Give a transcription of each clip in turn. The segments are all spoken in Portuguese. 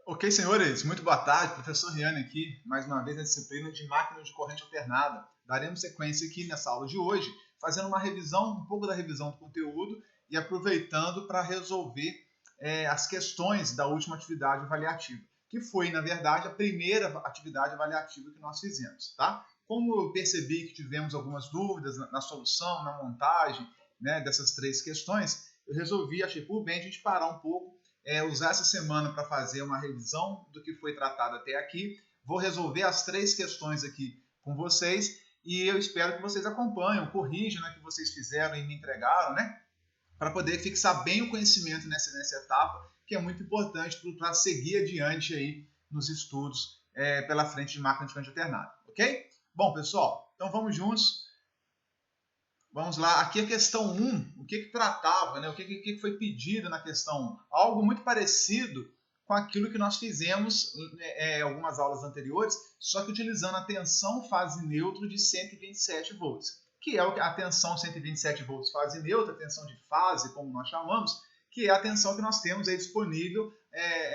Ok, senhores, muito boa tarde. Professor Riane aqui, mais uma vez na disciplina de máquinas de corrente alternada. Daremos sequência aqui nessa aula de hoje, fazendo uma revisão, um pouco da revisão do conteúdo e aproveitando para resolver as questões da última atividade avaliativa, que foi, na verdade, a primeira atividade avaliativa que nós fizemos, tá? Como eu percebi que tivemos algumas dúvidas na solução, na montagem, né, dessas três questões, eu resolvi, achei por bem a gente parar um pouco, usar essa semana para fazer uma revisão do que foi tratado até aqui. Vou resolver as três questões aqui com vocês e eu espero que vocês acompanhem, corrijam, né, que vocês fizeram e me entregaram, né, para poder fixar bem o conhecimento nessa etapa, que é muito importante para seguir adiante aí nos estudos pela frente de máquina de corrente alternada, ok? Bom, pessoal, então vamos juntos. Vamos lá, aqui a questão 1, o que tratava, né? O que foi pedido na questão 1? Algo muito parecido com aquilo que nós fizemos em algumas aulas anteriores, só que utilizando a tensão fase neutro de 127 volts, que é a tensão 127 volts fase neutra, a tensão de fase, como nós chamamos, que é a tensão que nós temos aí disponível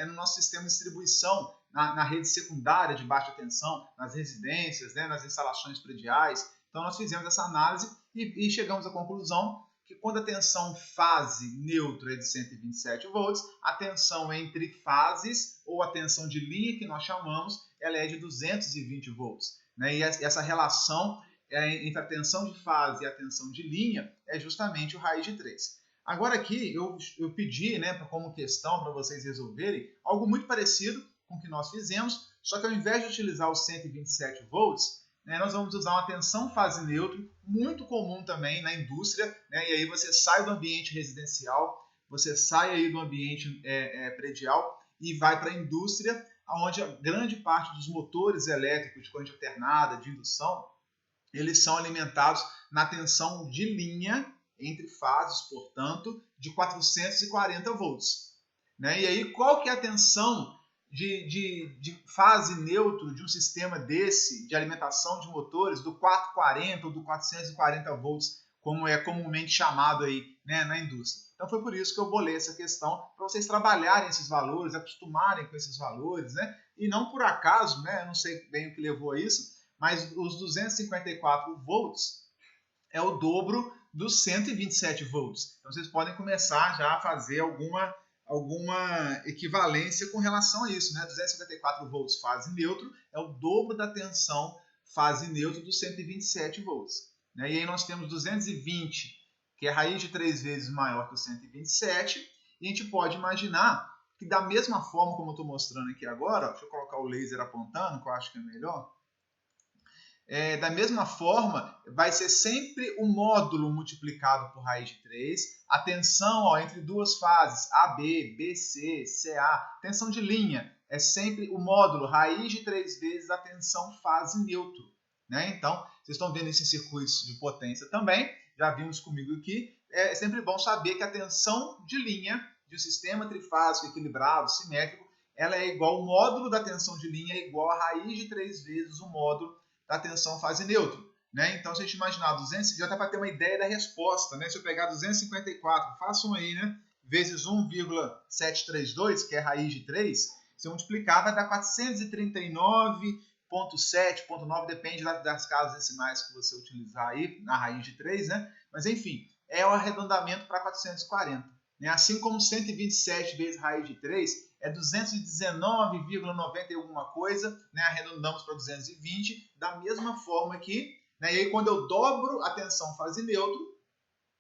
no nosso sistema de distribuição, na rede secundária de baixa tensão, nas residências, né, nas instalações prediais. Então, nós fizemos essa análise e chegamos à conclusão que quando a tensão fase neutra é de 127 volts, a tensão entre fases, ou a tensão de linha que nós chamamos, ela é de 220 volts. Né? E essa relação entre a tensão de fase e a tensão de linha é justamente o raiz de 3. Agora aqui eu pedi, né, como questão para vocês resolverem algo muito parecido com o que nós fizemos, só que ao invés de utilizar os 127 volts, nós vamos usar uma tensão fase neutro, muito comum também na indústria, né? E aí você sai do ambiente residencial, você sai aí do ambiente predial e vai para a indústria, onde a grande parte dos motores elétricos de corrente alternada, de indução, eles são alimentados na tensão de linha, entre fases, portanto, de 440 volts. Né? E aí, qual que é a tensão de fase neutro de um sistema desse, de alimentação de motores, do 440 ou do 440 volts, como é comumente chamado aí, né, na indústria. Então foi por isso que eu bolei essa questão, para vocês trabalharem esses valores, acostumarem com esses valores, né, e não por acaso, né, eu não sei bem o que levou a isso, mas os 254 volts é o dobro dos 127 volts. Então vocês podem começar já a fazer alguma equivalência com relação a isso, né? 254 volts fase neutro é o dobro da tensão fase neutro dos 127 volts. Né? E aí nós temos 220, que é a raiz de 3 vezes maior que o 127, e a gente pode imaginar que da mesma forma como eu estou mostrando aqui agora, deixa eu colocar o laser apontando, que eu acho que é melhor, da mesma forma, vai ser sempre o módulo multiplicado por raiz de 3, a tensão entre duas fases, AB, BC, CA, tensão de linha, é sempre o módulo raiz de 3 vezes a tensão fase neutro. Né? Então, vocês estão vendo isso em circuitos de potência também, já vimos comigo aqui, é sempre bom saber que a tensão de linha de um sistema trifásico equilibrado, simétrico, ela é igual, o módulo da tensão de linha é igual a raiz de 3 vezes o módulo da tensão fase neutro. Né? Então, se a gente imaginar 200, já dá para ter uma ideia da resposta. Né? Se eu pegar 254, façam aí, né? Vezes 1,732, que é a raiz de 3, se eu multiplicar, vai dar 439,7,9, depende das casas decimais que você utilizar aí, na raiz de 3, né? Mas, enfim, é o arredondamento para 440. Né? Assim como 127 vezes raiz de 3 é 219,90 e alguma coisa, né? Arredondamos para 220, da mesma forma aqui, né? E aí quando eu dobro a tensão fase neutro,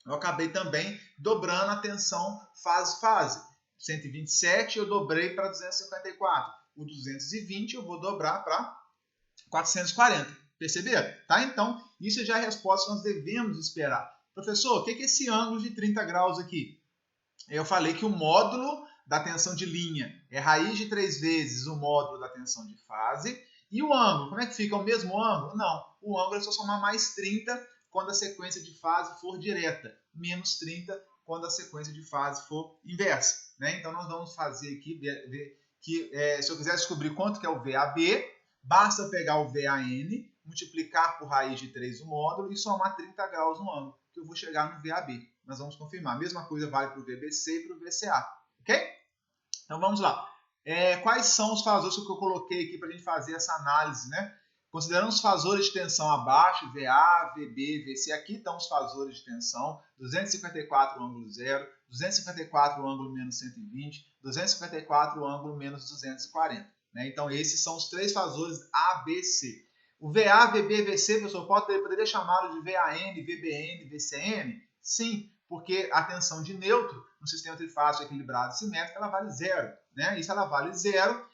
eu acabei também dobrando a tensão fase-fase. 127 eu dobrei para 254, o 220 eu vou dobrar para 440, perceberam? Tá? Então, isso já é a resposta que nós devemos esperar. Professor, o que é esse ângulo de 30 graus aqui? Eu falei que o módulo da tensão de linha é raiz de 3 vezes o módulo da tensão de fase. E o ângulo, como é que fica? O mesmo ângulo? Não, o ângulo é só somar mais 30 quando a sequência de fase for direta, menos 30 quando a sequência de fase for inversa. Né? Então, nós vamos fazer aqui, ver que se eu quiser descobrir quanto que é o VAB, basta pegar o VAN, multiplicar por raiz de 3 o módulo e somar 30 graus no ângulo, que eu vou chegar no VAB. Nós vamos confirmar. A mesma coisa vale para o VBC e para o VCA. Ok? Então vamos lá. Quais são os fasores que eu coloquei aqui para a gente fazer essa análise, né? Considerando os fasores de tensão abaixo, VA, VB, VC, aqui estão os fasores de tensão, 254 o ângulo 0, 254 o ângulo menos 120, 254 o ângulo menos 240. Né? Então, esses são os três fasores ABC. O VA, VB, VC, professor, poderia chamá-lo de VAN, VBN, VCN? Sim, porque a tensão de neutro no sistema trifásico equilibrado e simétrico, ela vale zero. Né? E se ela vale zero,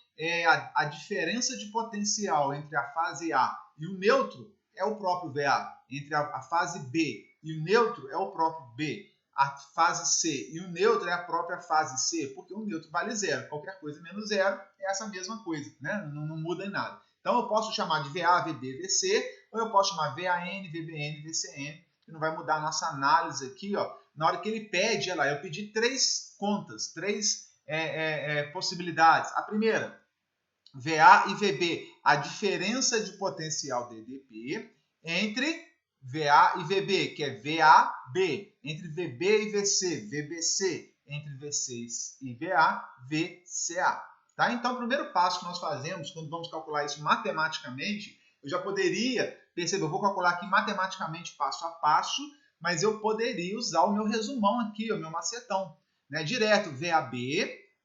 a diferença de potencial entre a fase A e o neutro é o próprio VA. Entre a fase B e o neutro é o próprio B. A fase C e o neutro é a própria fase C, porque o neutro vale zero. Qualquer coisa menos zero é essa mesma coisa, né? Não muda em nada. Então eu posso chamar de VA, VB, VC, ou eu posso chamar VAN, VBN, VCN, que não vai mudar a nossa análise aqui. Ó. Na hora que ele pede, olha lá, eu pedi três contas, três possibilidades. A primeira, VA e VB, a diferença de potencial DDP entre VA e VB, que é VAB, entre VB e VC, VBC, entre VC e VA, VCA. Tá? Então, o primeiro passo que nós fazemos, quando vamos calcular isso matematicamente, eu já poderia, perceber, eu vou calcular aqui matematicamente passo a passo, mas eu poderia usar o meu resumão aqui, o meu macetão. Né? Direto, VAB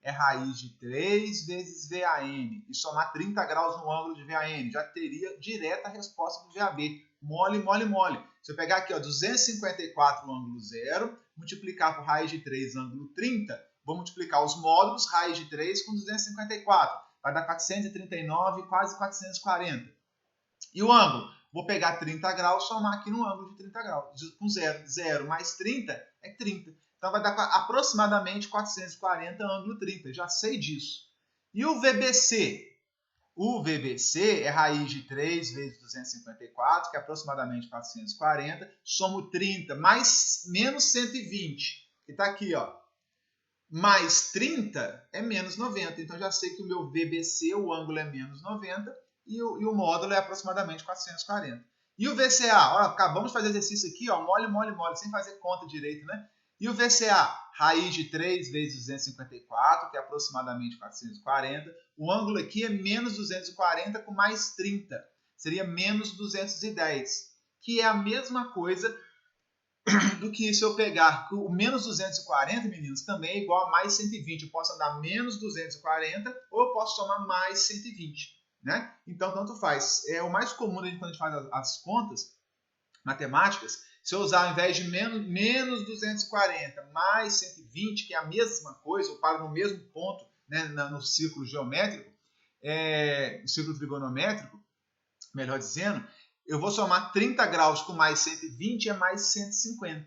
é raiz de 3 vezes VAN, e somar 30 graus no ângulo de VAN, já teria direta a resposta do VAB. Mole, mole, mole. Se eu pegar aqui, ó, 254 ângulo 0, multiplicar por raiz de 3 ângulo 30, vou multiplicar os módulos, raiz de 3 com 254. Vai dar 439, quase 440. E o ângulo? Vou pegar 30 graus, somar aqui no ângulo de 30 graus. Com 0, 0 mais 30 é 30. Então vai dar aproximadamente 440 ângulo 30. Já sei disso. E o VBC? O VBC é raiz de 3 vezes 254, que é aproximadamente 440. Somo 30 mais menos 120, que está aqui, ó. Mais 30 é menos 90. Então já sei que o meu VBC, o ângulo é menos 90, e o módulo é aproximadamente 440. E o VCA? Ó, acabamos de fazer exercício aqui, ó, mole, mole, mole, sem fazer conta direito, né? E o VCA? Raiz de 3 vezes 254, que é aproximadamente 440. O ângulo aqui é menos 240 com mais 30. Seria menos 210, que é a mesma coisa do que se eu pegar o menos 240, meninos, também é igual a mais 120. Eu posso andar menos 240 ou eu posso somar mais 120. Né? Então, tanto faz. O mais comum quando a gente faz as contas matemáticas, se eu usar ao invés de menos 240 mais 120, que é a mesma coisa, eu paro no mesmo ponto, né, no círculo geométrico, no círculo trigonométrico, melhor dizendo, eu vou somar 30 graus com mais 120 é mais 150.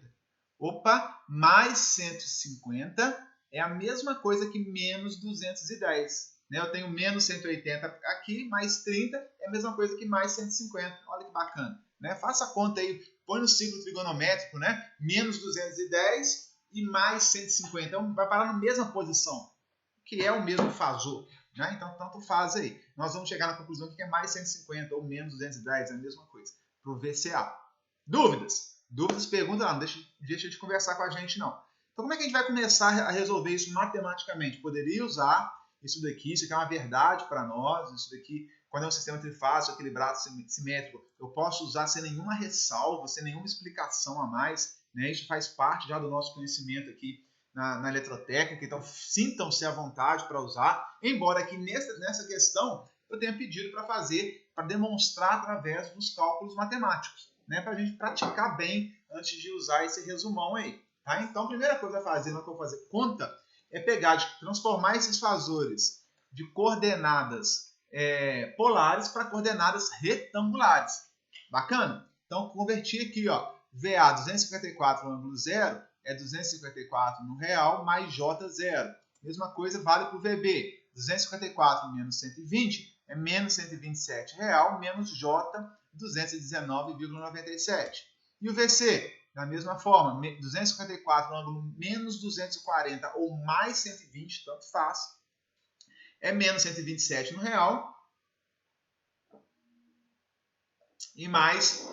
Opa, mais 150 é a mesma coisa que menos 210. Né? Eu tenho menos 180 aqui, mais 30 é a mesma coisa que mais 150. Olha que bacana. Né? Faça a conta aí, põe no ciclo trigonométrico, né? Menos 210 e mais 150. Então vai parar na mesma posição, que é o mesmo fasor. Né? Então, tanto faz aí. Nós vamos chegar na conclusão que é mais 150 ou menos 210, é a mesma coisa. Para o VCA. Dúvidas? Dúvidas, pergunta lá, não deixa de conversar com a gente, não. Então, como é que a gente vai começar a resolver isso matematicamente? Poderia usar isso daqui é uma verdade para nós, isso daqui, quando é um sistema trifásico, equilibrado, simétrico, eu posso usar sem nenhuma ressalva, sem nenhuma explicação a mais, né? Isso faz parte já do nosso conhecimento aqui na eletrotécnica, então sintam-se à vontade para usar, embora aqui nessa questão eu tenha pedido para fazer, para demonstrar através dos cálculos matemáticos, né? Para a gente praticar bem antes de usar esse resumão aí. Tá? Então, a primeira coisa a fazer, na hora que eu vou fazer conta, é transformar esses fasores de coordenadas polares para coordenadas retangulares. Bacana? Então, converti aqui, ó, VA 254 ângulo 0 é 254 no real mais J 0. Mesma coisa vale para o VB. 254 menos 120 é menos 127 real menos J 219,97. E o VC? Da mesma forma, 254 ângulo menos 240 ou mais 120, tanto faz, é menos 127 no real e mais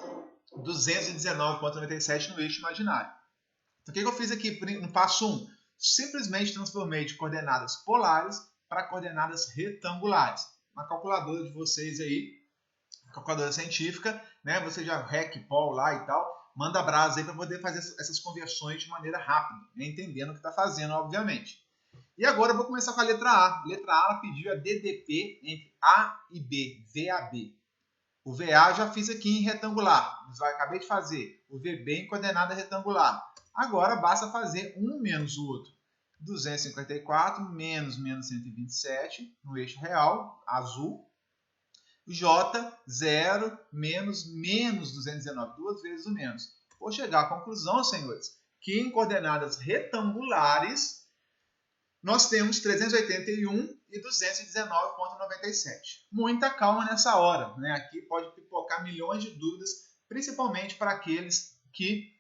219,97 no eixo imaginário. Então, o que eu fiz aqui no passo 1? Simplesmente transformei de coordenadas polares para coordenadas retangulares. Uma calculadora de vocês aí, calculadora científica, né? Você já REC, POL lá e tal, manda brasa aí para poder fazer essas conversões de maneira rápida, né? Entendendo o que está fazendo, obviamente. E agora eu vou começar com a letra A. A letra A ela pediu a DDP entre A e B, VAB. O VA já fiz aqui em retangular, acabei de fazer. O VB em coordenada retangular. Agora basta fazer um menos o outro. 254 menos 127 no eixo real, azul. J, 0, menos 219, duas vezes o menos. Vou chegar à conclusão, senhores, que em coordenadas retangulares nós temos 381 e 219,97. Muita calma nessa hora, né? Aqui pode pipocar milhões de dúvidas, principalmente para aqueles que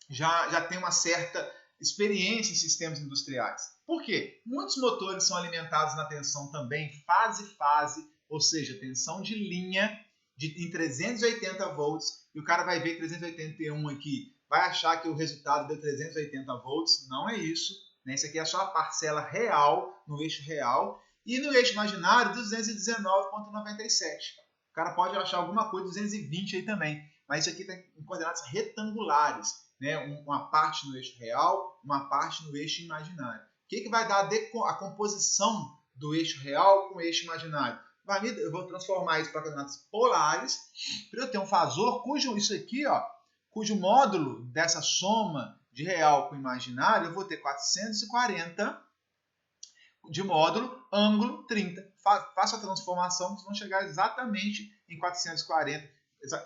já têm uma certa experiência em sistemas industriais. Por quê? Muitos motores são alimentados na tensão também fase-fase, ou seja, tensão de linha em 380 volts, e o cara vai ver 381 aqui, vai achar que o resultado deu 380 volts, não é isso. Isso aqui é só a parcela real, no eixo real, e no eixo imaginário, 219,97. O cara pode achar alguma coisa 220 aí também, mas isso aqui está em coordenadas retangulares, né? Uma parte no eixo real, uma parte no eixo imaginário. O que vai dar a composição do eixo real com o eixo imaginário? Eu vou transformar isso para coordenadas polares, para eu ter um fasor cujo módulo dessa soma de real com imaginário, eu vou ter 440 de módulo, ângulo 30. Faço a transformação, vocês vão chegar exatamente em 440.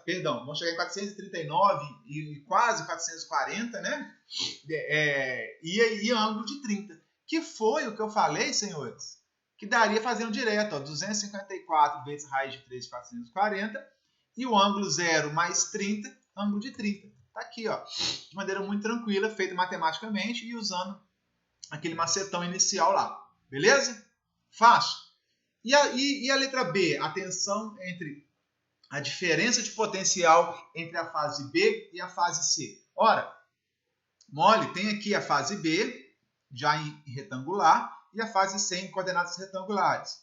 Perdão, vão chegar em 439 e quase 440, né? E ângulo de 30. Que foi o que eu falei, senhores, que daria fazendo direto, 254 vezes raiz de 3 de 440, e o ângulo 0 mais 30, ângulo de 30. Está aqui, de maneira muito tranquila, feito matematicamente e usando aquele macetão inicial lá. Beleza? Fácil. E a letra B? A tensão entre a diferença de potencial entre a fase B e a fase C. Ora, mole, tem aqui a fase B, já em retangular, e a fase C em coordenadas retangulares.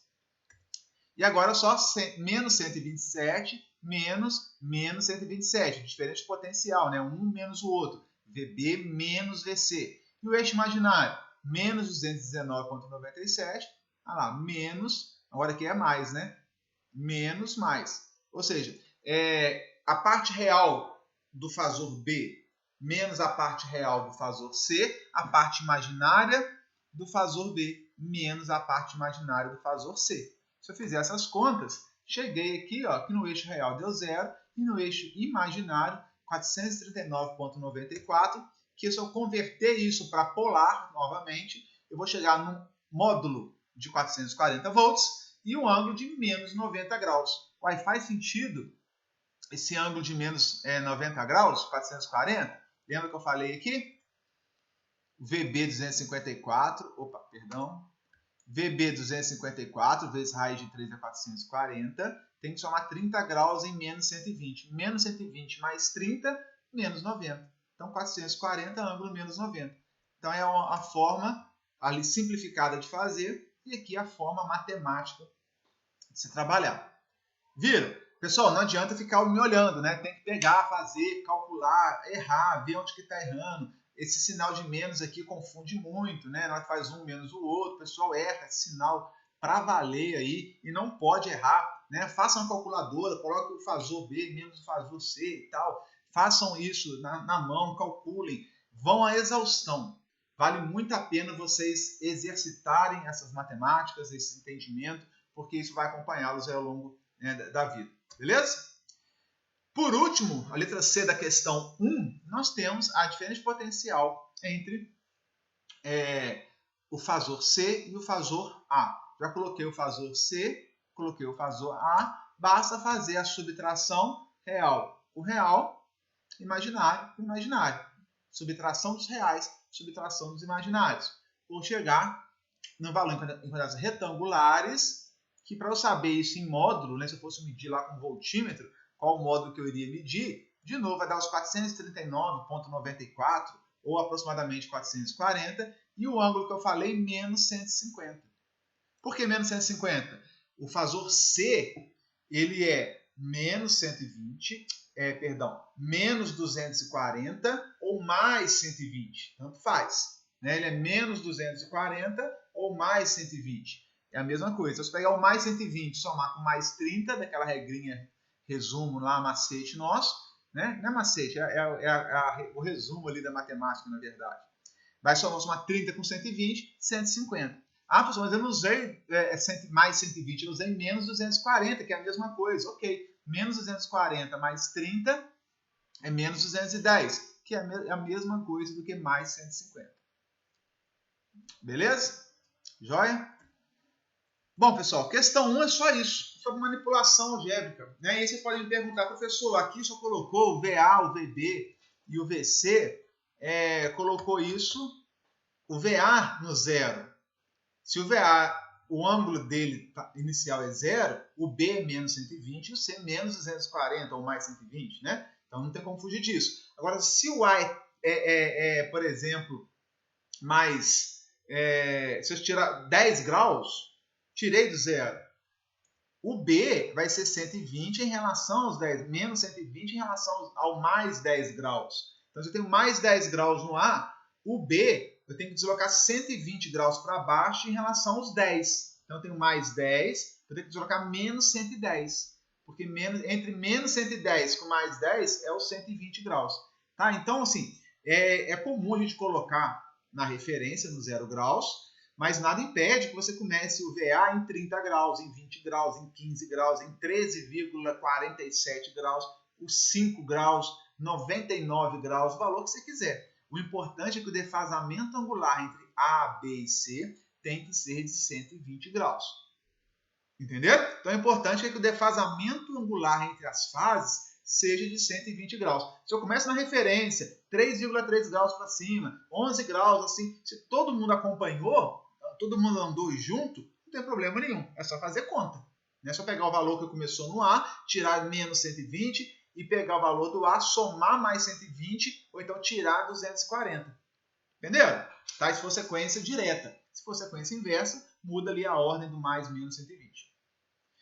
E agora só menos 127 menos 127, diferente de potencial, né? Um menos o outro, VB menos VC. E o eixo imaginário, menos 219,97, menos, agora aqui é mais, né? Menos mais. Ou seja, a parte real do fasor B menos a parte real do fasor C, a parte imaginária do fasor B menos a parte imaginária do fasor C. Se eu fizer essas contas, cheguei aqui, que no eixo real deu 0 e no eixo imaginário 439,94, que se eu converter isso para polar, novamente, eu vou chegar num módulo de 440 volts e um ângulo de menos 90 graus. Uai, faz sentido esse ângulo de menos 90 graus, 440? Lembra que eu falei aqui? VB 254, VB 254 vezes raiz de 3 é 440, tem que somar 30 graus em menos 120. Menos 120 mais 30, menos 90. Então, 440, ângulo menos 90. Então, é a forma ali simplificada de fazer e aqui a forma matemática de se trabalhar. Viram? Pessoal, não adianta ficar me olhando, né? Tem que pegar, fazer, calcular, errar, ver onde que está errando. Esse sinal de menos aqui confunde muito, né? Na hora que faz um menos o outro, o pessoal erra esse sinal para valer aí e não pode errar, né? Façam uma calculadora, coloquem o fasor B menos o fasor C e tal. Façam isso na mão, calculem, vão à exaustão. Vale muito a pena vocês exercitarem essas matemáticas, esse entendimento, porque isso vai acompanhá-los ao longo, né, da vida. Beleza? Por último, a letra C da questão 1, nós temos a diferença de potencial entre o fasor C e o fasor A. Já coloquei o fasor C, coloquei o fasor A, basta fazer a subtração real com real, imaginário com imaginário. Subtração dos reais, subtração dos imaginários. Vou chegar no valor em quantidades retangulares, que para eu saber isso em módulo, né, se eu fosse medir lá com voltímetro, qual o módulo que eu iria medir, de novo vai dar os 439,94 ou aproximadamente 440 e o ângulo que eu falei, menos 150. Por que menos 150? O fasor C, ele é menos 120, menos 240 ou mais 120. Tanto faz. Né? Ele é menos 240 ou mais 120. É a mesma coisa. Se eu pegar o mais 120 e somar com mais 30, daquela regrinha resumo lá, macete nosso, né? Não é macete, o resumo ali da matemática, na verdade. Vai somar 30 com 120, 150. Ah, professor, mas eu não usei mais 120, eu usei menos 240, que é a mesma coisa. Ok, menos 240 mais 30 é menos 210, que é a mesma coisa do que mais 150. Beleza? Joia? Bom, pessoal, questão 1 é só isso, sobre manipulação algébrica. Né? E aí vocês podem me perguntar, professor, aqui só colocou o VA, o VB e o VC, colocou isso, o VA no zero. Se o VA, o ângulo dele inicial é zero, o B é menos 120 e o C é menos 240 ou mais 120, né? Então não tem como fugir disso. Agora, se o A por exemplo, mais... se eu tirar 10 graus, tirei do zero. O B vai ser 120 em relação aos 10, menos 120 em relação ao mais 10 graus. Então, se eu tenho mais 10 graus no A, o B eu tenho que deslocar 120 graus para baixo em relação aos 10. Então, eu tenho mais 10, eu tenho que deslocar menos 110. Porque entre menos 110 com mais 10 é os 120 graus. Tá? Então, assim, é comum a gente colocar na referência no 0 graus, mas nada impede que você comece o VA em 30 graus, em 20 graus, em 15 graus, em 13,47 graus, os 5 graus, 99 graus, o valor que você quiser. O importante é que o defasamento angular entre A, B e C tem que ser de 120 graus. Entendeu? Então é importante que o defasamento angular entre as fases seja de 120 graus. Se eu começo na referência, 3,3 graus para cima, 11 graus, assim, se todo mundo acompanhou, todo mundo andou junto, não tem problema nenhum. É só fazer conta. É só pegar o valor que começou no A, tirar menos 120 e pegar o valor do A, somar mais 120 ou então tirar 240. Entenderam? Tá? Se for sequência direta. Se for sequência inversa, muda ali a ordem do mais menos 120.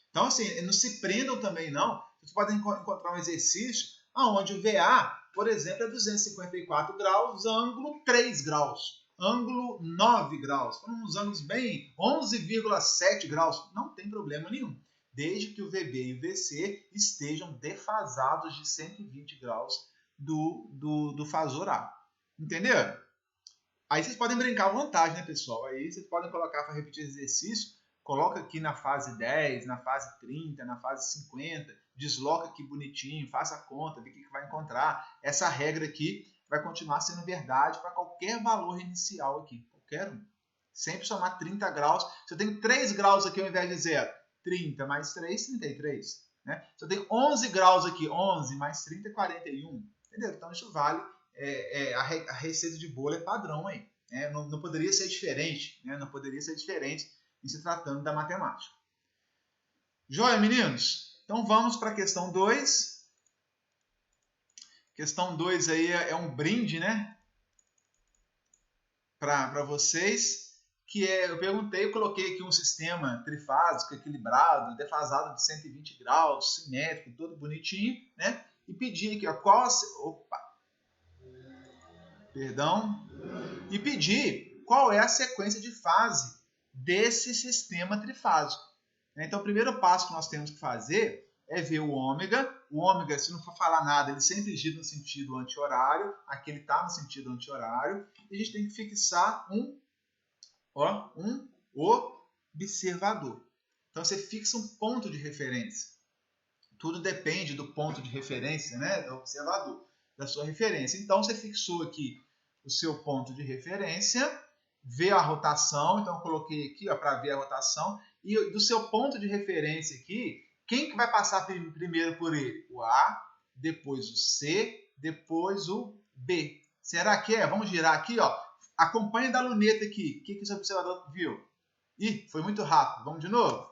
Então, assim, não se prendam também, não. Vocês podem encontrar um exercício onde o VA, por exemplo, é 254 graus, ângulo 3 graus. Ângulo 9 graus, foram uns ângulos bem 11,7 graus, não tem problema nenhum, desde que o VB e o VC estejam defasados de 120 graus do fasor A. Entenderam? Aí vocês podem brincar à vontade, né, pessoal? Aí vocês podem colocar para repetir esse exercício, coloca aqui na fase 10, na fase 30, na fase 50, desloca aqui bonitinho, faça a conta, vê o que vai encontrar. Essa regra aqui vai continuar sendo verdade para qualquer valor inicial aqui, qualquer um. Sempre somar 30 graus. Se eu tenho 3 graus aqui ao invés de 0, 30 mais 3, 33. Né? Se eu tenho 11 graus aqui, 11 mais 30 é 41. Entendeu? Então isso vale, a receita de bolo é padrão aí. Né? Não poderia ser diferente. Né? Não poderia ser diferente em se tratando da matemática. Joia, meninos? Então vamos para a questão 2. Questão 2 aí é um brinde, né? Para vocês, que eu perguntei, eu coloquei aqui um sistema trifásico, equilibrado, defasado de 120 graus, simétrico, todo bonitinho, né? E pedi aqui, ó, e pedi qual é a sequência de fase desse sistema trifásico. Então, o primeiro passo que nós temos que fazer é ver o ômega. O ômega, se não for falar nada, ele sempre gira no sentido anti-horário. Aqui ele está no sentido anti-horário. E a gente tem que fixar um observador. Então, você fixa um ponto de referência. Tudo depende do ponto de referência, né, do observador, da sua referência. Então, você fixou aqui o seu ponto de referência, vê a rotação. Então, eu coloquei aqui para ver a rotação. E do seu ponto de referência aqui, quem que vai passar primeiro por ele? O A, depois o C, depois o B. Será que é? Vamos girar aqui, ó. Acompanhe da luneta aqui. O que esse observador viu? Ih, foi muito rápido. Vamos de novo?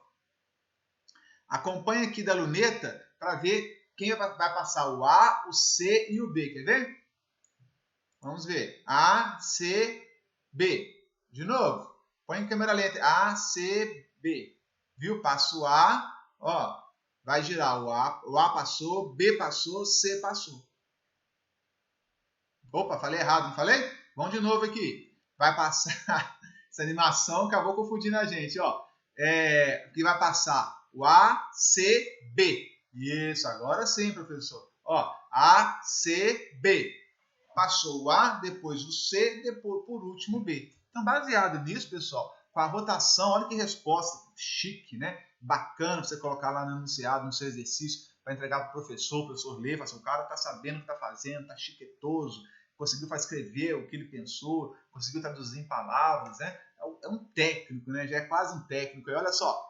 Acompanhe aqui da luneta para ver quem vai passar o A, o C e o B. Quer ver? Vamos ver. A, C, B. De novo. Põe em câmera lenta. A, C, B. Viu? Passa o A, ó, vai girar o A passou, B passou, C passou. Opa, falei errado, não falei? Vamos de novo aqui. Vai passar, essa animação acabou confundindo a gente, ó. Que vai passar o A, C, B. Isso, agora sim, professor. Ó, A, C, B. Passou o A, depois o C, depois, por último, o B. Então, baseado nisso, pessoal, com a rotação, olha que resposta chique, né? Bacana você colocar lá no enunciado, no seu exercício, para entregar para o professor ler, assim, o cara está sabendo o que está fazendo, está chiquetoso, conseguiu escrever o que ele pensou, conseguiu traduzir em palavras, né? É um técnico, né? Já é quase um técnico. E olha só,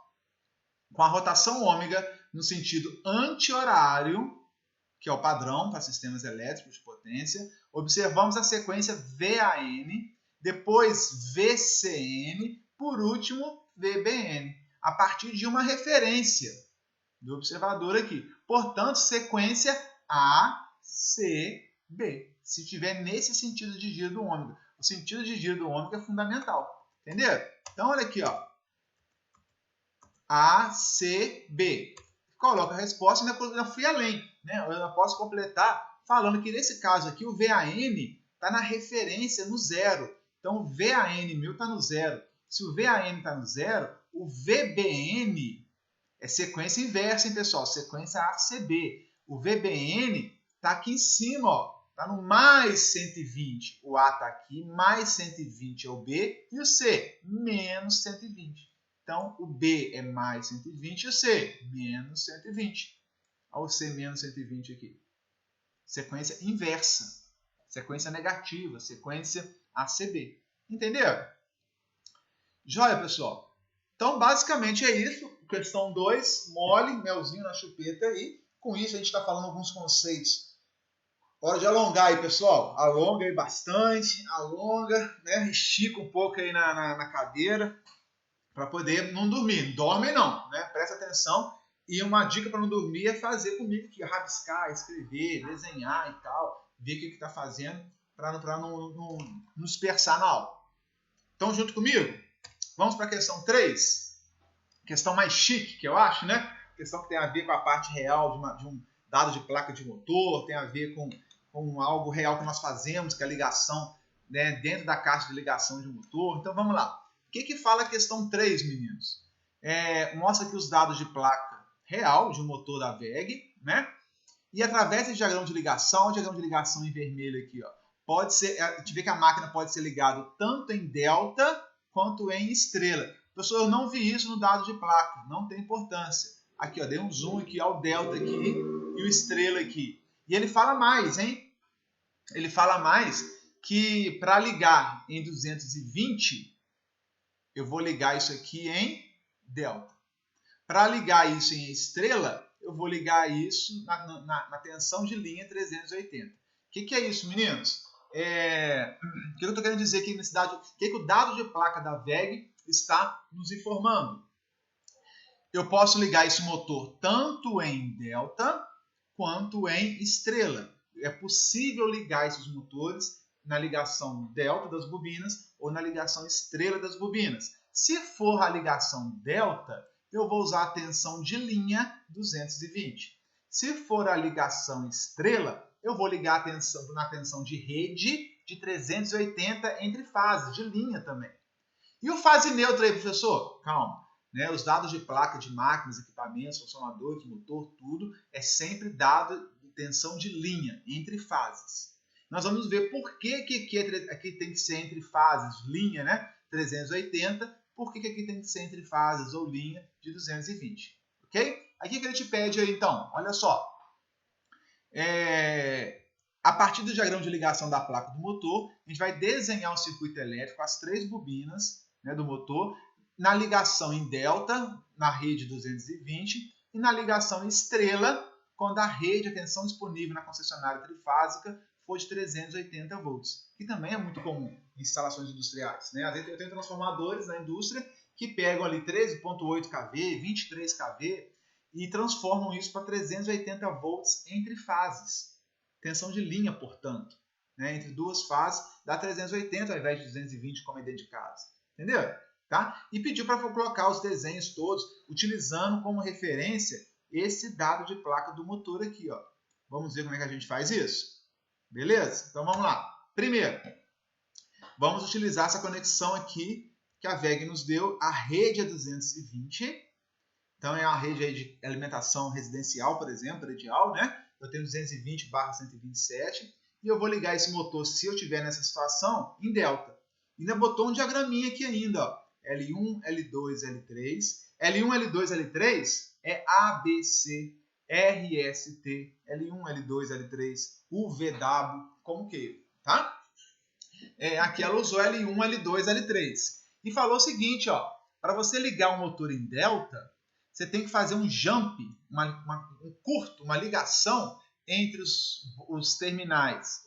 com a rotação ômega no sentido anti-horário, que é o padrão para sistemas elétricos de potência, observamos a sequência VAN, depois VCN, por último VBN, a partir de uma referência do observador aqui. Portanto, sequência ACB, se tiver nesse sentido de giro do ômega. O sentido de giro do ômega é fundamental, entenderam? Então, olha aqui, ó. ACB. Coloca a resposta e ainda fui além, né? Eu ainda posso completar falando que nesse caso aqui o VAN está na referência no zero. Então o VAN meu está no zero. Se o VAN está no zero, o VBN é sequência inversa, hein, pessoal? Sequência ACB. O VBN está aqui em cima, ó. Está no mais 120. O A está aqui, mais 120 é o B. E o C, menos 120. Então, o B é mais 120 e o C, menos 120. Olha o C menos 120 aqui. Sequência inversa. Sequência negativa. Sequência ACB. Entenderam? Joia, pessoal? Então, basicamente é isso. Questão 2, mole, melzinho na chupeta. E com isso a gente está falando alguns conceitos. Hora de alongar aí, pessoal. Alonga aí bastante. Alonga, né? Estica um pouco aí na cadeira, para poder não dormir. Dorme não, né? Presta atenção. E uma dica para não dormir é fazer comigo aqui, rabiscar, escrever, desenhar e tal, ver o que está fazendo para não dispersar na aula. Estão junto comigo? Vamos para a questão 3. Questão mais chique, que eu acho, né? Questão que tem a ver com a parte real de um dado de placa de motor, tem a ver com algo real que nós fazemos, que é a ligação, né, dentro da caixa de ligação de um motor. Então vamos lá. O que fala a questão 3, meninos? Mostra aqui os dados de placa real de um motor da WEG, né? E através desse diagrama de ligação, o diagrama de ligação em vermelho aqui, ó, pode ser, a gente vê que a máquina pode ser ligada tanto em delta quanto em estrela. Professor, eu não vi isso no dado de placa, não tem importância. Aqui, ó, dei um zoom aqui, ó, o delta aqui e o estrela aqui. E ele fala mais, hein? Ele fala mais que para ligar em 220, eu vou ligar isso aqui em delta. Para ligar isso em estrela, eu vou ligar isso na tensão de linha 380. O que é isso, meninos? O que eu estou querendo dizer aqui nesse dado? O que o dado de placa da WEG está nos informando? Eu posso ligar esse motor tanto em delta quanto em estrela. É possível ligar esses motores na ligação delta das bobinas ou na ligação estrela das bobinas. Se for a ligação delta, eu vou usar a tensão de linha 220. Se for a ligação estrela, eu vou ligar na tensão de rede de 380 entre fases, de linha também. E o fase neutra aí, professor? Calma. Né? Os dados de placa de máquinas, equipamentos, funcionadores, motor, tudo, é sempre dado de tensão de linha, entre fases. Nós vamos ver por que aqui tem que ser entre fases, linha, né? 380, por que aqui tem que ser entre fases ou linha de 220. Ok? Aqui que ele te pede aí, então, olha só. A partir do diagrama de ligação da placa do motor, a gente vai desenhar um circuito elétrico, as 3 bobinas, né, do motor, na ligação em delta, na rede 220, e na ligação em estrela, quando a rede, a tensão disponível na concessionária trifásica for de 380 volts, que também é muito comum em instalações industriais. Né? Às vezes eu tenho transformadores na indústria que pegam ali 13.8 kV, 23 kV e transformam isso para 380 volts entre fases. Tensão de linha, portanto. Né? Entre duas fases dá 380 ao invés de 220 como é dedicado. Entendeu? tá? E pediu para colocar os desenhos todos, utilizando como referência esse dado de placa do motor aqui, ó. Vamos ver como é que a gente faz isso? Beleza? Então vamos lá. Primeiro, vamos utilizar essa conexão aqui que a WEG nos deu. A rede é 220. Então é uma rede aí de alimentação residencial, por exemplo, predial, né? Eu tenho 220/127 e eu vou ligar esse motor, se eu estiver nessa situação, em delta. Ainda botou um diagraminha aqui ainda, ó. L1, L2, L3. L1, L2, L3 é A, B, C, R, S, T, L1, L2, L3, U, V, W, como que, tá? Aqui ela usou L1, L2, L3. E falou o seguinte, ó, para você ligar o motor em delta, você tem que fazer um jump, um curto, uma ligação entre os terminais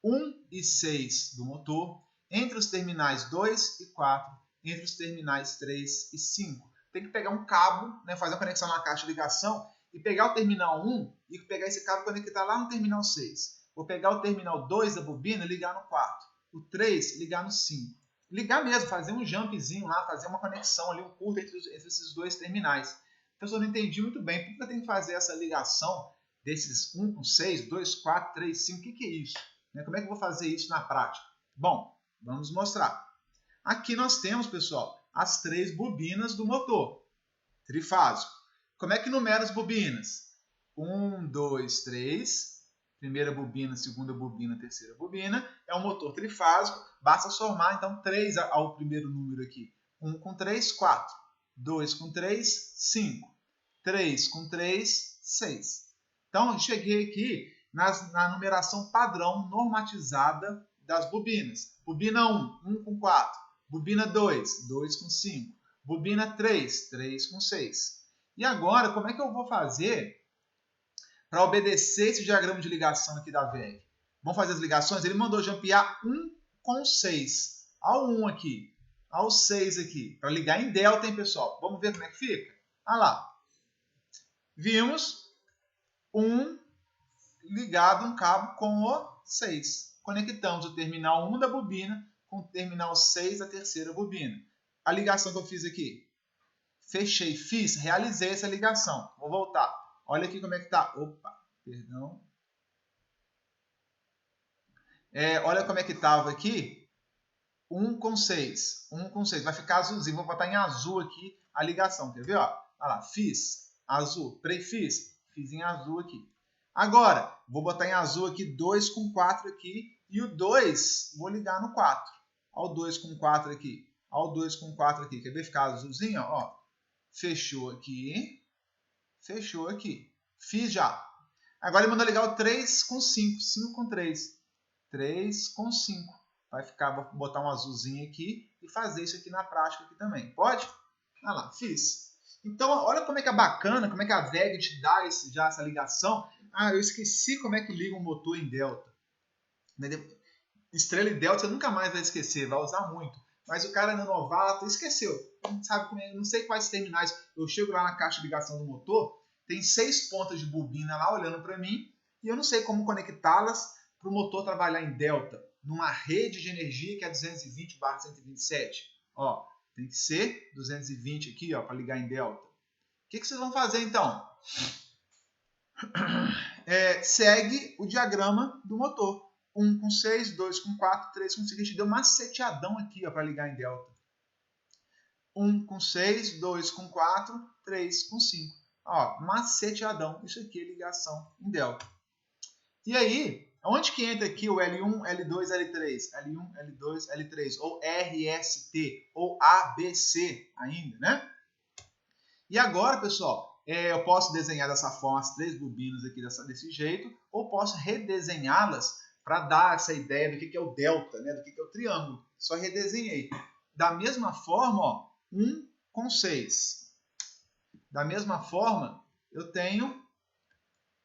1 e 6 do motor, entre os terminais 2 e 4, entre os terminais 3 e 5. Tem que pegar um cabo, né, fazer uma conexão na caixa de ligação e pegar o terminal 1 e pegar esse cabo e conectar lá no terminal 6. Vou pegar o terminal 2 da bobina e ligar no 4. O 3 ligar no 5. Ligar mesmo, fazer um jumpzinho lá, fazer uma conexão ali, um curto entre esses dois terminais. Professor, não entendi muito bem. Por que eu tenho que fazer essa ligação desses 1 com 6, 2, 4, 3, 5? O que é isso? Como é que eu vou fazer isso na prática? Bom, vamos mostrar. Aqui nós temos, pessoal, as 3 bobinas do motor trifásico. Como é que numera as bobinas? 1, 2, 3. Primeira bobina, segunda bobina, terceira bobina. É um motor trifásico. Basta somar, então, 3 ao primeiro número aqui. 1 com 3, 4. 2 com 3, 5. 3 com 3, 6. Então, cheguei aqui na numeração padrão normatizada das bobinas. Bobina 1, 1 com 4. Bobina 2, 2 com 5. Bobina 3, 3 com 6. E agora, como é que eu vou fazer para obedecer esse diagrama de ligação aqui da WEG? Vamos fazer as ligações? Ele mandou jumpear 1 com 6. Ao 1 aqui, ao 6 aqui, para ligar em delta, hein, pessoal? Vamos ver como é que fica? Olha lá. Vimos 1 ligado um cabo com o 6. Conectamos o terminal 1 da bobina com o terminal 6 da terceira bobina. A ligação que eu fiz aqui. Fechei, realizei essa ligação. Vou voltar. Olha aqui como é que tá. Opa, perdão. Olha como é que estava aqui. 1 com 6. 1 com 6. Vai ficar azulzinho. Vou botar em azul aqui a ligação. Quer ver? Ó? Olha lá. Fiz. Azul. Fiz em azul aqui. Agora, vou botar em azul aqui 2 com 4 aqui. E o 2, vou ligar no 4. Olha o 2 com 4 aqui. Olha o 2 com 4 aqui. Quer ver ficar azulzinho? Ó. Fechou aqui. Fechou aqui. Fiz já. Agora ele manda ligar o 3 com 5. 5 com 3. 3 com 5. Vai ficar, vou botar um azulzinho aqui e fazer isso aqui na prática aqui também. Pode? Olha lá, fiz. Então, olha como é que é bacana, como é que a WEG te dá já essa ligação. Eu esqueci como é que liga um motor em delta. Estrela e delta você nunca mais vai esquecer, vai usar muito. Mas o cara é novato, esqueceu. Não sabe como é, não sei quais terminais. Eu chego lá na caixa de ligação do motor, tem 6 pontas de bobina lá olhando para mim, e eu não sei como conectá-las para o motor trabalhar em delta, numa rede de energia que é 220/127. Ó, tem que ser 220 aqui, ó, para ligar em delta. O que vocês vão fazer então? Segue o diagrama do motor. 1 com 6, 2 com 4, 3 com 5. A gente deu maceteadão aqui para ligar em delta. 1 com 6, 2 com 4, 3 com 5. Ó, maceteadão. Isso aqui é ligação em delta. E aí, onde que entra aqui o L1, L2, L3? L1, L2, L3. Ou RST. Ou ABC ainda, né? E agora, pessoal, eu posso desenhar dessa forma as 3 bobinas aqui desse jeito, ou posso redesenhá-las para dar essa ideia do que é o delta, né? Do que é o triângulo. Só redesenhei. Da mesma forma, ó, 1 com 6. Da mesma forma, eu tenho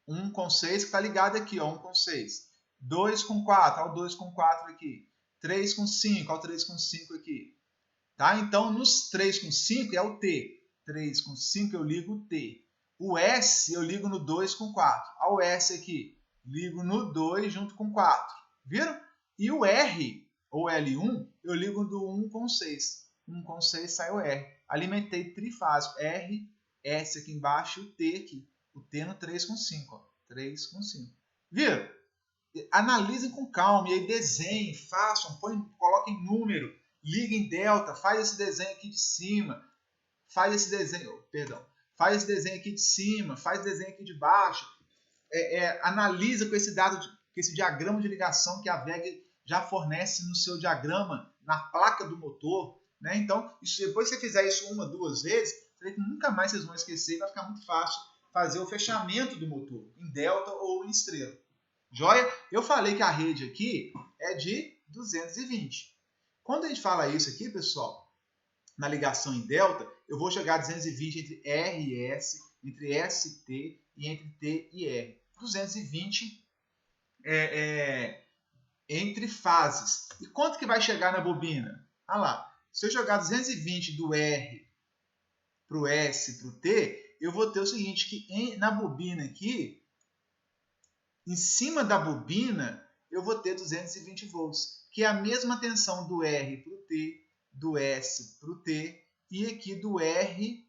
1 com 6 que está ligado aqui, ó, 1 com 6. 2 com 4, ó, 2 com 4 aqui. 3 com 5, ó, 3 com 5 aqui. Tá? Então, nos 3 com 5 é o T. 3 com 5 eu ligo o T. O S eu ligo no 2 com 4. Olha o S aqui. Ligo no 2 junto com 4. Viram? E o R, ou L1, eu ligo do 1 com 6. 1 com 6 sai o R. Alimentei trifásico. R, S aqui embaixo e o T aqui. O T no 3 com 5. Ó. 3 com 5. Viram? Analisem com calma e aí desenhem, façam, coloquem número, liguem delta, faz esse desenho aqui de cima, faz esse desenho aqui de cima, faz desenho aqui de baixo, analisa com esse dado, com esse diagrama de ligação que a VEG já fornece no seu diagrama, na placa do motor, né? Então, depois que você fizer isso 1, 2 vezes, você vê que nunca mais vocês vão esquecer e vai ficar muito fácil fazer o fechamento do motor, em delta ou em estrela. Joia? Eu falei que a rede aqui é de 220. Quando a gente fala isso aqui, pessoal, na ligação em delta, eu vou chegar a 220 entre R e S, entre ST e entre T e R. 220 entre fases. E quanto que vai chegar na bobina? Olha lá, se eu jogar 220 do R para o S para o T, eu vou ter o seguinte, que na bobina aqui, em cima da bobina, eu vou ter 220 volts, que é a mesma tensão do R para o T, do S para o T, e aqui do R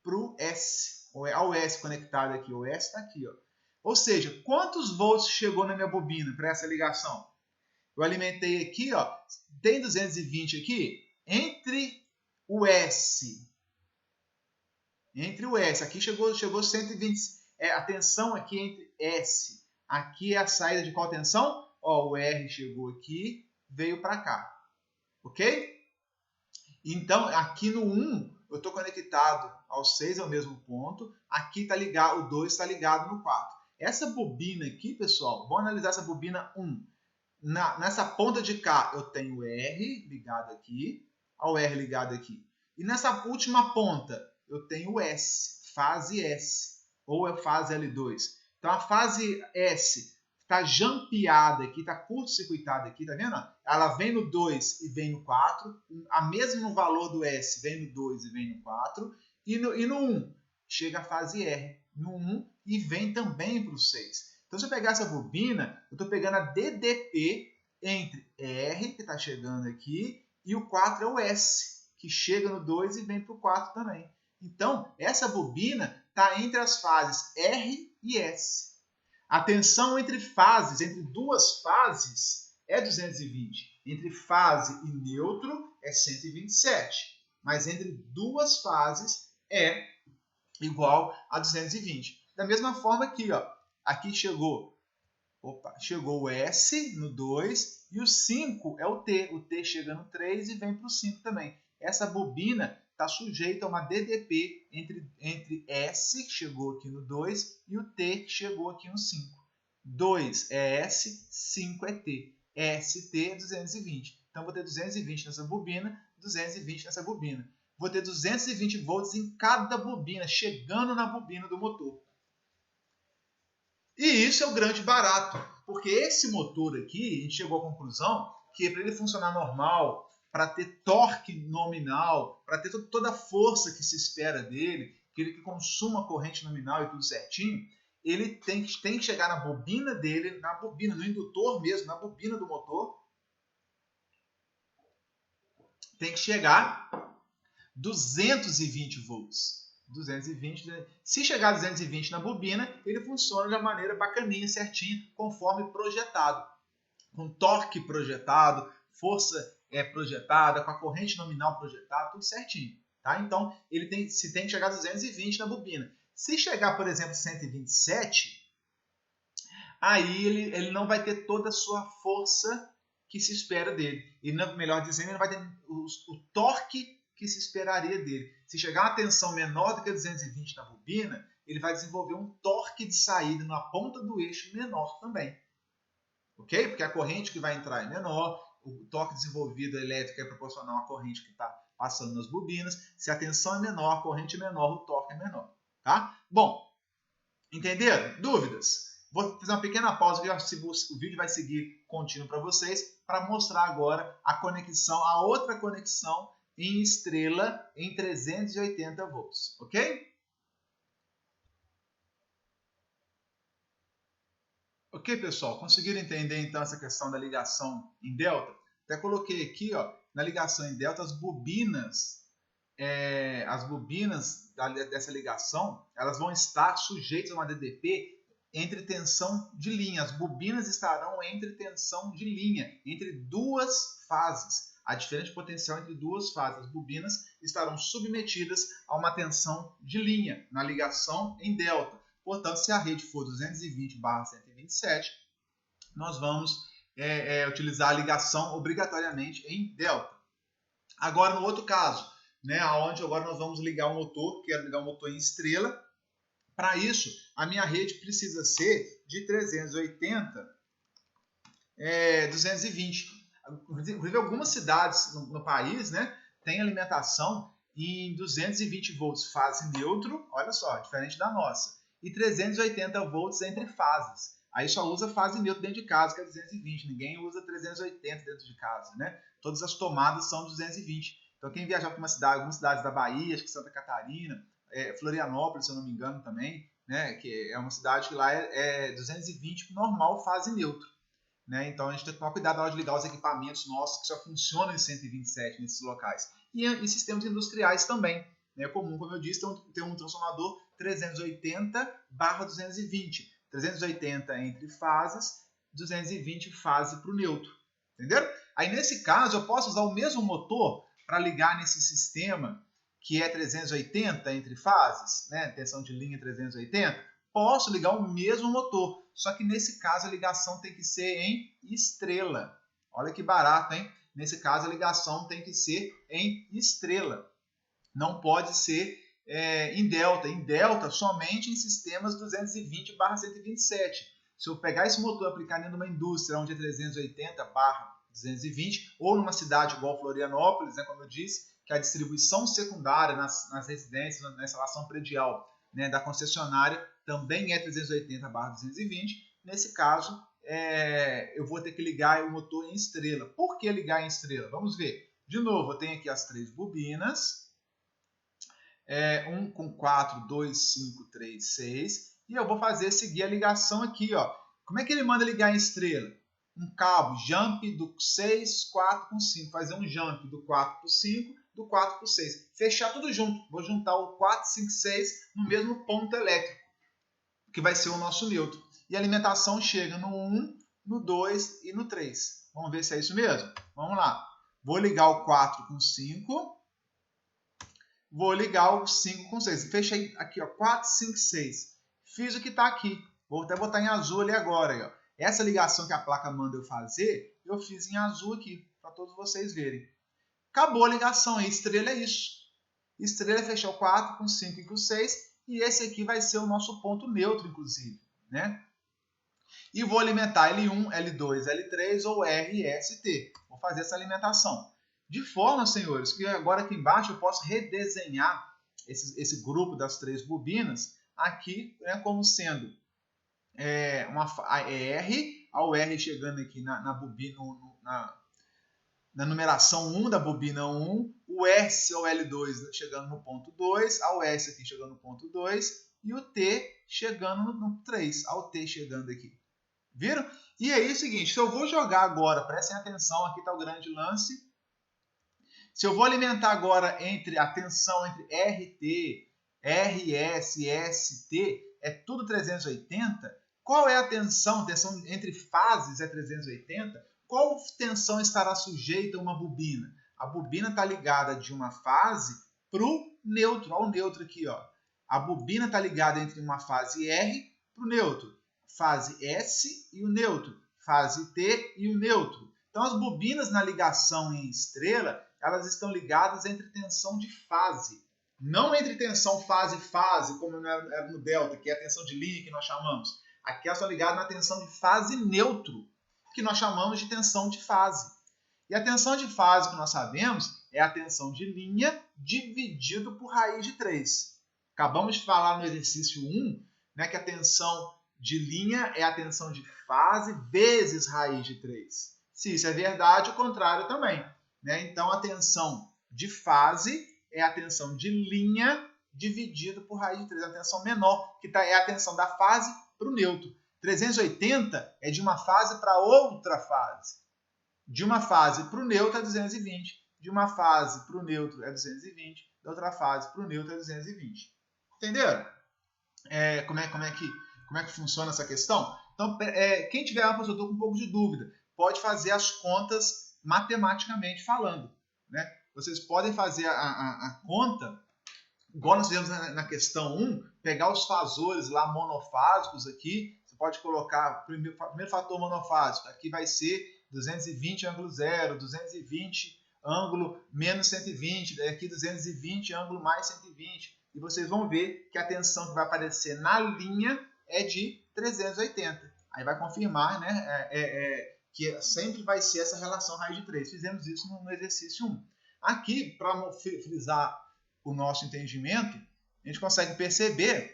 para o S. Olha o S conectado aqui, o S está aqui. Ó. Ou seja, quantos volts chegou na minha bobina para essa ligação? Eu alimentei aqui, ó, tem 220 aqui, entre o S. Aqui chegou 120. A tensão aqui entre S. Aqui é a saída de qual tensão? Ó, o R chegou aqui, veio para cá. Ok? Então, aqui no 1, eu estou conectado ao 6, é o mesmo ponto. Aqui está ligado, o 2 está ligado no 4. Essa bobina aqui, pessoal, vamos analisar essa bobina 1. Nessa ponta de cá, eu tenho o R ligado aqui, ao R ligado aqui. E nessa última ponta, eu tenho o S, fase S, ou é fase L2. Então, a fase S está jampeada aqui, está curto-circuitada aqui, tá vendo? Ela vem no 2 e vem no 4, a mesmo valor do S vem no 2 e vem no 4, e no 1 chega a fase R, no 1 e vem também para o 6. Então, se eu pegar essa bobina, eu estou pegando a DDP entre R, que está chegando aqui, e o 4 é o S, que chega no 2 e vem para o 4 também. Então, essa bobina está entre as fases R e S. A tensão entre fases, entre duas fases, é 220. Entre fase e neutro é 127. Mas entre duas fases é igual a 220. Da mesma forma aqui, ó. Aqui chegou o S no 2 e o 5 é o T. O T chega no 3 e vem para o 5 também. Essa bobina está sujeita a uma DDP entre S, que chegou aqui no 2, e o T, que chegou aqui no 5. 2 é S, 5 é T. ST é 220. Então, vou ter 220 nessa bobina, 220 nessa bobina. Vou ter 220 volts em cada bobina, chegando na bobina do motor. E isso é o grande barato, porque esse motor aqui, a gente chegou à conclusão que para ele funcionar normal, para ter torque nominal, para ter toda a força que se espera dele, que ele consuma corrente nominal e tudo certinho, ele tem que chegar na bobina dele, no indutor mesmo, na bobina do motor, tem que chegar 220 volts. 220, se chegar a 220 na bobina, ele funciona de uma maneira bacaninha, certinho, conforme projetado. Com torque projetado, força projetada, com a corrente nominal projetada, tudo certinho. Tá? Então, ele tem que chegar a 220 na bobina. Se chegar, por exemplo, 127, aí ele não vai ter toda a sua força que se espera dele. Melhor dizendo, ele não vai ter o torque que se esperaria dele. Se chegar uma tensão menor do que 220 na bobina, ele vai desenvolver um torque de saída na ponta do eixo menor também. Ok? Porque a corrente que vai entrar é menor, o torque desenvolvido elétrico é proporcional à corrente que está passando nas bobinas. Se a tensão é menor, a corrente é menor, o torque é menor. Tá? Bom, entenderam? Dúvidas? Vou fazer uma pequena pausa, o vídeo vai seguir contínuo para vocês, para mostrar agora a outra conexão em estrela em 380 volts, ok? Ok, pessoal, conseguiram entender então essa questão da ligação em delta? Até coloquei aqui, ó, na ligação em delta, as bobinas dessa ligação, elas vão estar sujeitas a uma DDP entre tensão de linha. As bobinas estarão entre tensão de linha, entre duas fases. A diferença de potencial entre duas fases. As bobinas estarão submetidas a uma tensão de linha na ligação em delta. Portanto, se a rede for 220/127, nós vamos utilizar a ligação obrigatoriamente em delta. Agora, no outro caso, né, onde agora nós vamos ligar o motor, quero ligar o motor em estrela. Para isso, a minha rede precisa ser de 380/220. Inclusive, algumas cidades no país, né, têm alimentação em 220 volts fase neutro, olha só, diferente da nossa, e 380 volts entre fases. Aí só usa fase neutra dentro de casa, que é 220. Ninguém usa 380 dentro de casa, né? Todas as tomadas são 220. Então, quem viajar para algumas cidades da Bahia, acho que Santa Catarina, Florianópolis, se eu não me engano também, né? Que é uma cidade que lá é 220 normal, fase neutro. Né? Então, a gente tem que tomar cuidado na hora de ligar os equipamentos nossos que só funcionam em 127 nesses locais. E sistemas industriais também. É comum, como eu disse, ter um transformador 380/220. 380 entre fases, 220 fase para o neutro. Entenderam? Aí, nesse caso, eu posso usar o mesmo motor para ligar nesse sistema que é 380 entre fases, né? Tensão de linha 380. Posso ligar o mesmo motor, só que nesse caso a ligação tem que ser em estrela. Olha que barato, hein? Nesse caso a ligação tem que ser em estrela. Não pode ser em delta. Em delta, somente em sistemas 220/127. Se eu pegar esse motor e aplicar dentro de uma indústria onde é 380/220, ou numa cidade igual Florianópolis, né, como eu disse, que a distribuição secundária nas residências, na instalação predial, né, da concessionária, também é 380/220. Nesse caso, eu vou ter que ligar o motor em estrela. Por que ligar em estrela? Vamos ver. De novo, eu tenho aqui as 3 bobinas. 1 com 4, 2, 5, 3, 6. E eu vou seguir a ligação aqui. Ó. Como é que ele manda ligar em estrela? Um cabo jump do 6, 4 com 5. Fazer um jump do 4 para o 5, do 4 para o 6. Fechar tudo junto. Vou juntar o 4, 5, 6 no mesmo ponto elétrico, que vai ser o nosso neutro. E a alimentação chega no 1, no 2 e no 3. Vamos ver se é isso mesmo? Vamos lá. Vou ligar o 4 com 5. Vou ligar o 5 com 6. Fechei aqui, ó, 4, 5, 6. Fiz o que está aqui. Vou até botar em azul ali agora. Ó. Essa ligação que a placa manda eu fazer, eu fiz em azul aqui, para todos vocês verem. Acabou a ligação. A estrela é isso. Estrela é fechar o 4 com 5 e com 6. E esse aqui vai ser o nosso ponto neutro, inclusive. Né? E vou alimentar L1, L2, L3 ou R, S, T. Vou fazer essa alimentação. De forma, senhores, que agora aqui embaixo eu posso redesenhar esse grupo das 3 bobinas aqui, né, como sendo a R, ao R chegando aqui na bobina, na numeração 1 da bobina 1, o S ao L2 chegando no ponto 2, ao S aqui chegando no ponto 2 e o T chegando no 3, ao T chegando aqui. Viram? E aí é o seguinte, se eu vou jogar agora, prestem atenção, aqui está o grande lance. Se eu vou alimentar agora a tensão entre RT, RS, ST, é tudo 380, qual é a tensão? Tensão entre fases é 380? Qual tensão estará sujeita a uma bobina? A bobina está ligada de uma fase para o neutro. Olha o neutro aqui. Ó. A bobina está ligada entre uma fase R para o neutro. Fase S e o neutro. Fase T e o neutro. Então, as bobinas na ligação em estrela, elas estão ligadas entre tensão de fase. Não entre tensão fase-fase, como era no delta, que é a tensão de linha que nós chamamos. Aqui elas estão ligadas na tensão de fase neutro, que nós chamamos de tensão de fase. E a tensão de fase que nós sabemos é a tensão de linha dividido por raiz de 3. Acabamos de falar no exercício 1, né, que a tensão de linha é a tensão de fase vezes raiz de 3. Se isso é verdade, o contrário também. Né? Então, a tensão de fase é a tensão de linha dividido por raiz de 3. A tensão menor, que é a tensão da fase para o neutro. 380 é de uma fase para outra fase. De uma fase para o neutro é 220, de uma fase para o neutro é 220, da outra fase para o neutro é 220. Entenderam? Como é que funciona essa questão? Então, quem tiver uma professor com um pouco de dúvida, pode fazer as contas matematicamente falando. Né? Vocês podem fazer a conta, igual nós fizemos na questão 1, pegar os fasores lá monofásicos aqui, você pode colocar o primeiro fator monofásico, aqui vai ser 220 ângulo 0, 220 ângulo menos 120, daí aqui 220 ângulo mais 120, e vocês vão ver que a tensão que vai aparecer na linha é de 380. Aí vai confirmar, né, que sempre vai ser essa relação raiz de 3. Fizemos isso no exercício 1. Aqui, para frisar o nosso entendimento, a gente consegue perceber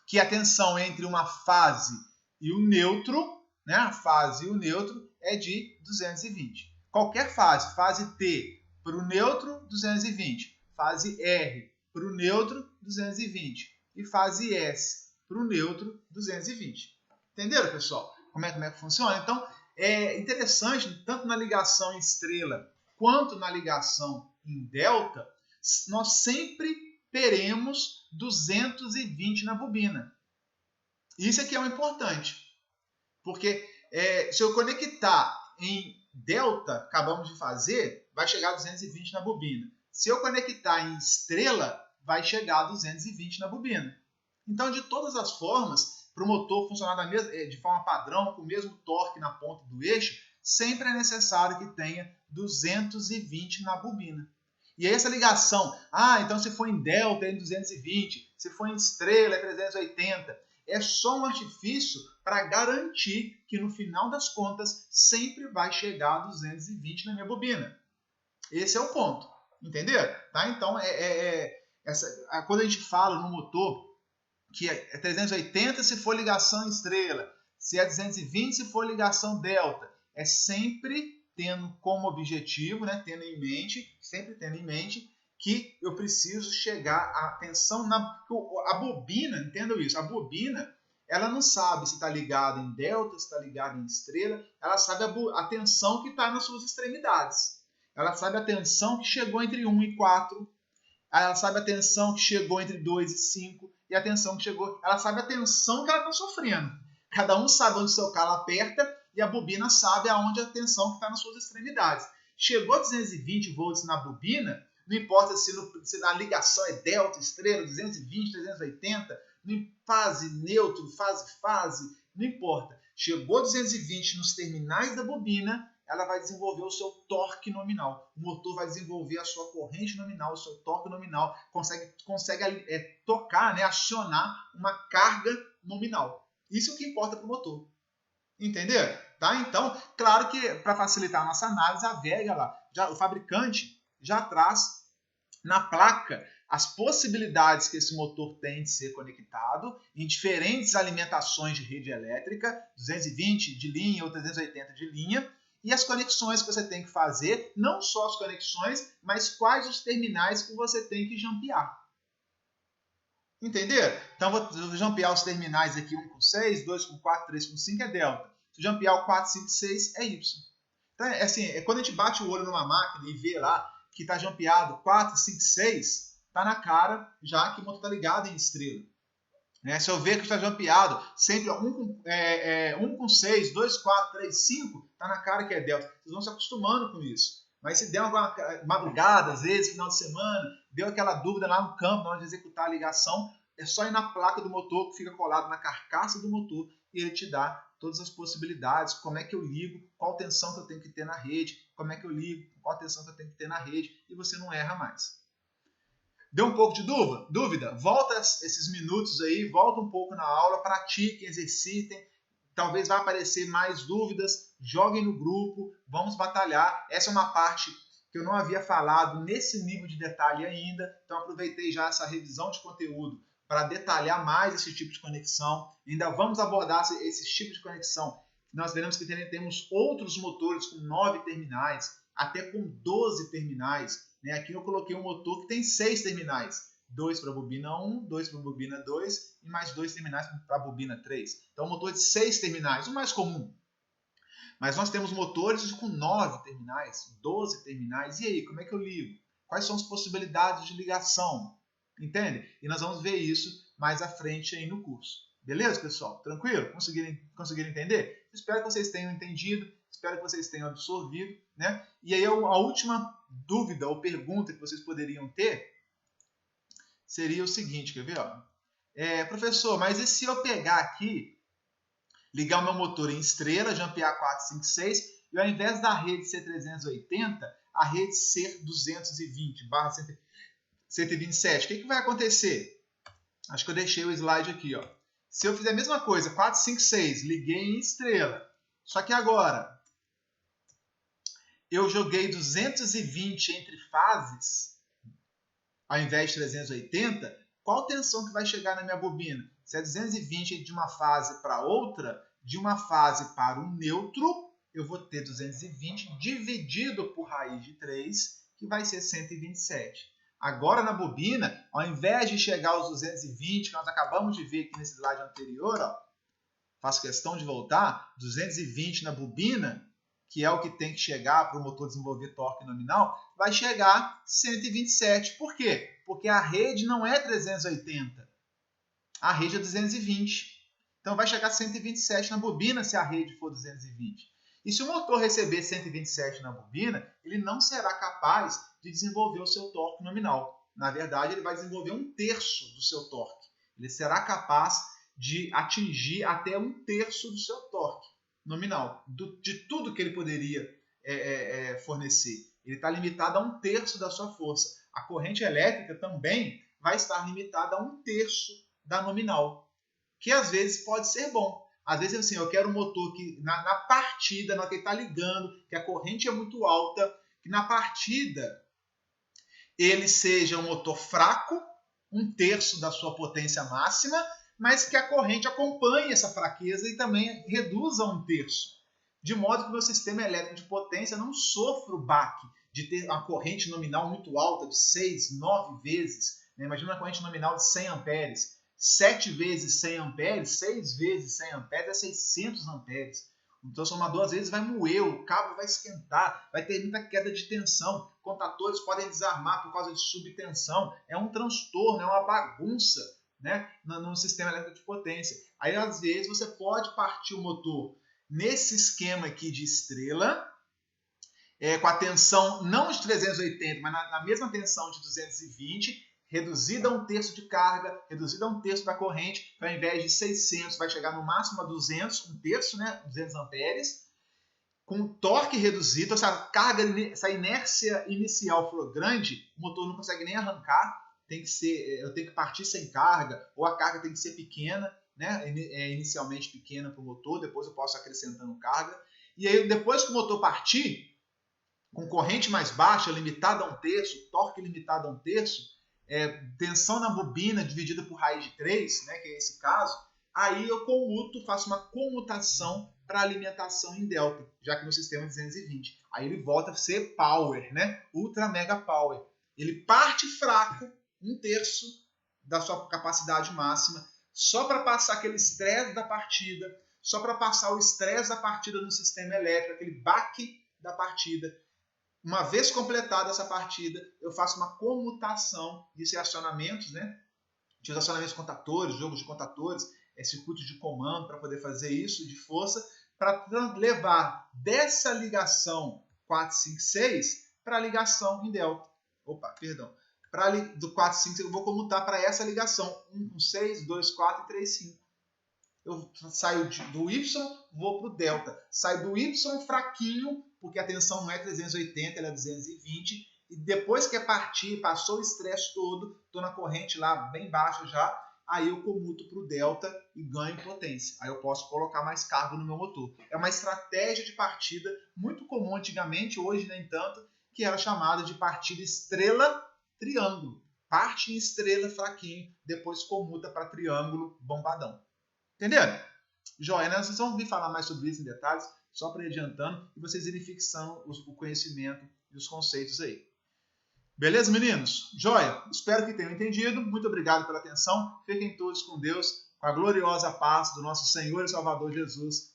que a tensão entre uma fase e o neutro, né, a fase e o neutro, é de 220. Qualquer fase T para o neutro, 220. Fase R para o neutro, 220. E fase S para o neutro, 220. Entenderam, pessoal? Como é que funciona? Então, é interessante, tanto na ligação em estrela quanto na ligação em delta, nós sempre teremos 220 na bobina. Isso aqui é o importante. Porque se eu conectar em delta, acabamos de fazer, vai chegar a 220 na bobina. Se eu conectar em estrela, vai chegar a 220 na bobina. Então, de todas as formas, para o motor funcionar de forma padrão, com o mesmo torque na ponta do eixo, sempre é necessário que tenha 220 na bobina. E aí essa ligação, então se for em delta é em 220, se for em estrela é 380, é só um artifício para garantir que no final das contas sempre vai chegar a 220 na minha bobina. Esse é o ponto, entenderam? Tá? Então, quando a gente fala no motor que é 380 se for ligação em estrela, se é 220 se for ligação delta, é sempre tendo como objetivo, né, sempre tendo em mente que eu preciso chegar à tensão a bobina, entendam isso, a bobina, ela não sabe se está ligada em delta, se está ligada em estrela, ela sabe a tensão que está nas suas extremidades. Ela sabe a tensão que chegou entre 1 e 4, ela sabe a tensão que chegou entre 2 e 5, e a tensão que chegou, ela sabe a tensão que ela está sofrendo. Cada um sabe onde o seu calo aperta, e a bobina sabe aonde a tensão que está nas suas extremidades. Chegou a 220 volts na bobina, não importa se na ligação é delta, estrela, 220, 380, fase, neutro, fase, não importa. Chegou a 220 nos terminais da bobina, ela vai desenvolver o seu torque nominal. O motor vai desenvolver a sua corrente nominal, o seu torque nominal, consegue tocar, né, acionar uma carga nominal. Isso é o que importa para o motor. Entenderam? Tá? Então, claro que para facilitar a nossa análise, a Vega, o fabricante já traz na placa as possibilidades que esse motor tem de ser conectado em diferentes alimentações de rede elétrica, 220 de linha ou 380 de linha, e as conexões que você tem que fazer, não só as conexões, mas quais os terminais que você tem que jampear. Entenderam? Então, vou jampear os terminais aqui, 1 com 6, 2 com 4, 3 com 5 é delta. Se eu jampear o 4, 5, 6 é Y. Então, quando a gente bate o olho numa máquina e vê lá que está jampeado 4, 5, 6, está na cara já que o motor está ligado em estrela. Né? Se eu ver que está jampeado sempre 1 com 6, 2, 4, 3, 5, está na cara que é delta. Vocês vão se acostumando com isso. Mas se der uma madrugada, às vezes, final de semana, deu aquela dúvida lá no campo, na hora de executar a ligação, é só ir na placa do motor que fica colado na carcaça do motor e ele te dá todas as possibilidades, como é que eu ligo, qual tensão que eu tenho que ter na rede, como é que eu ligo, qual tensão que eu tenho que ter na rede, e você não erra mais. Deu um pouco de dúvida? Volta esses minutos aí, volta um pouco na aula, pratiquem, exercitem, talvez vá aparecer mais dúvidas, joguem no grupo, vamos batalhar. Essa é uma parte que eu não havia falado nesse nível de detalhe ainda, então aproveitei já essa revisão de conteúdo para detalhar mais esse tipo de conexão. Ainda vamos abordar esse tipo de conexão. Nós veremos que temos outros motores com 9 terminais, até com 12 terminais. Né? Aqui eu coloquei um motor que tem 6 terminais. 2 para a bobina 1, 2 para a bobina 2 e mais 2 terminais para a bobina 3. Então, um motor de 6 terminais, o mais comum. Mas nós temos motores com 9 terminais, 12 terminais. E aí, como é que eu ligo? Quais são as possibilidades de ligação? Entende? E nós vamos ver isso mais à frente aí no curso. Beleza, pessoal? Tranquilo? Conseguiram entender? Espero que vocês tenham entendido, espero que vocês tenham absorvido, né? E aí a última dúvida ou pergunta que vocês poderiam ter seria o seguinte, quer ver? Ó? Professor, mas e se eu pegar aqui, ligar o meu motor em estrela, Ampere 456, e ao invés da rede ser 380, a rede ser 220/127, o que vai acontecer? Acho que eu deixei o slide aqui, ó. Se eu fizer a mesma coisa, 456, liguei em estrela, só que agora eu joguei 220 entre fases, ao invés de 380, qual tensão que vai chegar na minha bobina? Se é 220 de uma fase para outra, de uma fase para um neutro, eu vou ter 220 dividido por raiz de 3, que vai ser 127. Agora na bobina, ao invés de chegar aos 220, que nós acabamos de ver aqui nesse slide anterior, ó, faço questão de voltar, 220 na bobina, que é o que tem que chegar para o motor desenvolver torque nominal, vai chegar 127. Por quê? Porque a rede não é 380. A rede é 220. Então vai chegar 127 na bobina se a rede for 220. E se o motor receber 127 na bobina, ele não será capaz de desenvolver o seu torque nominal. Na verdade, ele vai desenvolver 1/3 do seu torque. Ele será capaz de atingir até 1/3 do seu torque nominal, de tudo que ele poderia fornecer. Ele está limitado a 1/3 da sua força. A corrente elétrica também vai estar limitada a 1/3 da nominal, que às vezes pode ser bom. Às vezes assim, eu quero um motor que na partida, na hora que ele está ligando, que a corrente é muito alta, que na partida ele seja um motor fraco, 1/3 da sua potência máxima, mas que a corrente acompanhe essa fraqueza e também reduza 1/3. De modo que o meu sistema elétrico de potência não sofra o baque de ter uma corrente nominal muito alta, de 6, 9 vezes. Né? Imagina uma corrente nominal de 100 amperes. 7 vezes 100 amperes, 6 vezes 100 amperes é 600 amperes. O transformador às vezes vai moer, o cabo vai esquentar, vai ter muita queda de tensão, contatores podem desarmar por causa de subtensão. É um transtorno, é uma bagunça, né, no sistema elétrico de potência. Aí às vezes você pode partir o motor nesse esquema aqui de estrela, com a tensão não de 380, mas na mesma tensão de 220, reduzida a 1/3 de carga, reduzida a 1/3 da corrente, que ao invés de 600 vai chegar no máximo a 200, 1/3, né, 200 amperes, com torque reduzido. Se a carga, se a inércia inicial for grande, o motor não consegue nem arrancar, eu tenho que partir sem carga, ou a carga tem que ser pequena, né, inicialmente pequena para o motor, depois eu posso acrescentando carga. E aí depois que o motor partir, com corrente mais baixa, limitada a 1/3, torque limitado a 1/3, tensão na bobina dividida por raiz de 3, né, que é esse caso, aí eu faço uma comutação para alimentação em delta, já que no sistema é 220. Aí ele volta a ser power, né, ultra mega power. Ele parte fraco, 1/3 da sua capacidade máxima, só para passar aquele estresse da partida, só para passar o estresse da partida no sistema elétrico, aquele baque da partida. Uma vez completada essa partida, eu faço uma comutação de acionamentos, né? De acionamentos contatores, jogos de contatores, circuitos de comando para poder fazer isso, de força, para levar dessa ligação 456 para a ligação em delta. Do 456 eu vou comutar para essa ligação 1 com 6, 2, 4 e 3, 5. Eu saio do Y, vou para o delta. Saio do Y fraquinho, porque a tensão não é 380, ela é 220. E depois que passou o estresse todo, estou na corrente lá bem baixa já, aí eu comuto para o delta e ganho potência. Aí eu posso colocar mais carga no meu motor. É uma estratégia de partida muito comum antigamente, hoje nem tanto, que era chamada de partida estrela-triângulo. Parte em estrela fraquinho, depois comuta para triângulo bombadão. Entenderam? Joia, né? Vocês vão ouvir falar mais sobre isso em detalhes, só para ir adiantando, e vocês irem fixando o conhecimento e os conceitos aí. Beleza, meninos? Joia? Espero que tenham entendido. Muito obrigado pela atenção. Fiquem todos com Deus, com a gloriosa paz do nosso Senhor e Salvador Jesus.